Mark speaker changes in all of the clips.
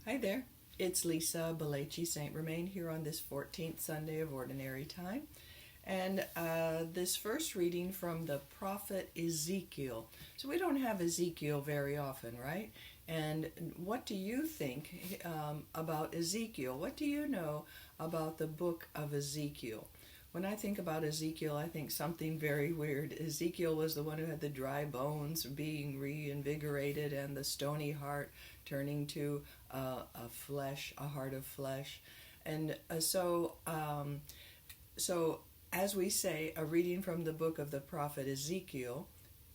Speaker 1: Hi there, it's Lisa Balachi St. Romain here on this 14th Sunday of Ordinary Time. And this first reading from the prophet Ezekiel. So we don't have Ezekiel very often, right? And what do you think about Ezekiel? What do you know about the book of Ezekiel? When I think about Ezekiel, I think something very weird. Ezekiel was the one who had the dry bones being reinvigorated and the stony heart turning to a heart of flesh. And so as we say, a reading from the book of the prophet Ezekiel,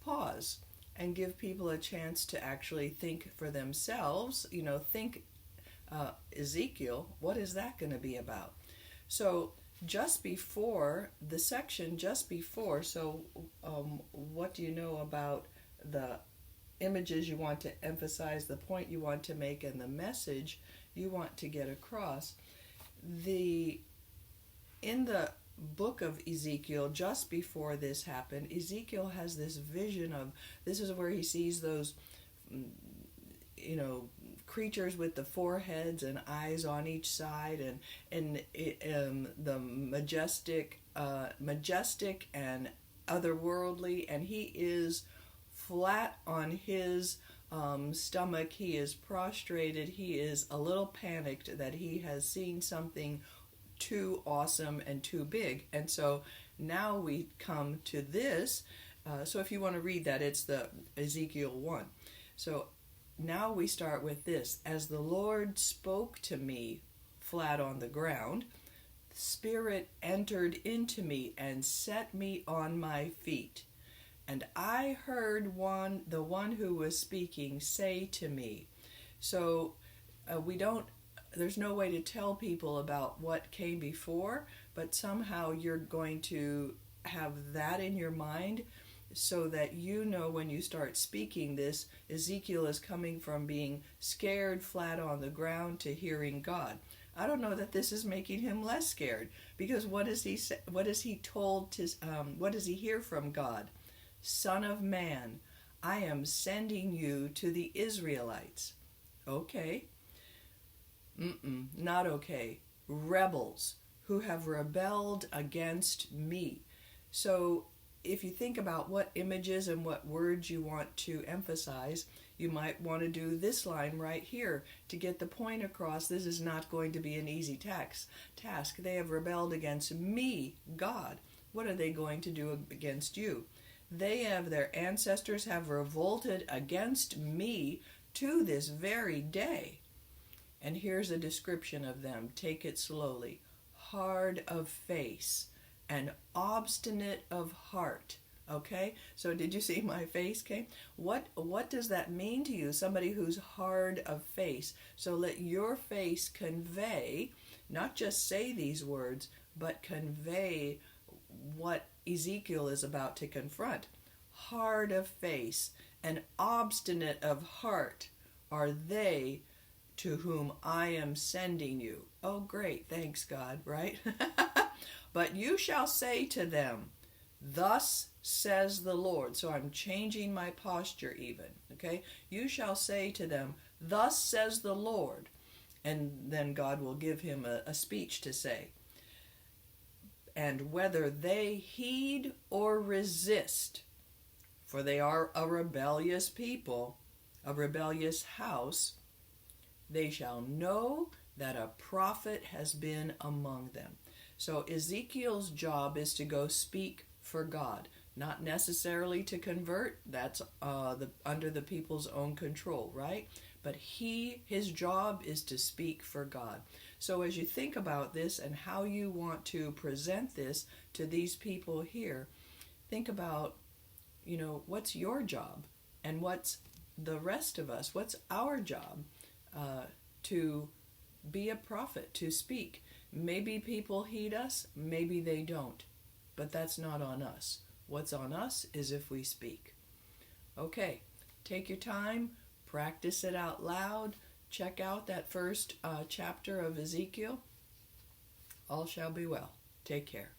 Speaker 1: pause and give people a chance to actually think for themselves. Think Ezekiel, what is that going to be about? So just before, what do you know about the images you want to emphasize, the point you want to make, and the message you want to get across? In the book of Ezekiel, just before this happened, Ezekiel has this vision of, this is where he sees those, creatures with the four heads and eyes on each side, and the majestic and otherworldly, and he is flat on his stomach. He is prostrated. He is a little panicked that he has seen something too awesome and too big. And so now we come to this. So if you want to read that, it's the Ezekiel 1. So now we start with this. As the Lord spoke to me flat on the ground, the Spirit entered into me and set me on my feet. And I heard the one who was speaking say to me. So there's no way to tell people about what came before, but somehow you're going to have that in your mind so that when you start speaking this, Ezekiel is coming from being scared flat on the ground to hearing God. I don't know that this is making him less scared, because what is he told to? What does he hear from God? Son of man, I am sending you to the Israelites. Okay. Not okay. Rebels who have rebelled against me. So if you think about what images and what words you want to emphasize, you might want to do this line right here to get the point across. This is not going to be an easy task. They have rebelled against me, God. What are they going to do against you? Their ancestors have revolted against me to this very day. And here's a description of them. Take it slowly. Hard of face and obstinate of heart. Okay? So did you see my face came? What does that mean to you? Somebody who's hard of face. So let your face convey, not just say these words, but convey what Ezekiel is about to confront. Hard of face and obstinate of heart are they to whom I am sending you. Oh, great. Thanks, God, right? But you shall say to them, thus says the Lord. So I'm changing my posture even, okay? You shall say to them, thus says the Lord. And then God will give him a speech to say. And whether they heed or resist, for they are a rebellious people, a rebellious house, they shall know that a prophet has been among them. So Ezekiel's job is to go speak for God, not necessarily to convert. That's under the people's own control, right? But his job is to speak for God. So as you think about this and how you want to present this to these people here, think about, what's your job and what's the rest of us, what's our job to be a prophet, to speak. Maybe people heed us, maybe they don't, but that's not on us. What's on us is if we speak. Okay, take your time, practice it out loud, check out that first chapter of Ezekiel. All shall be well. Take care.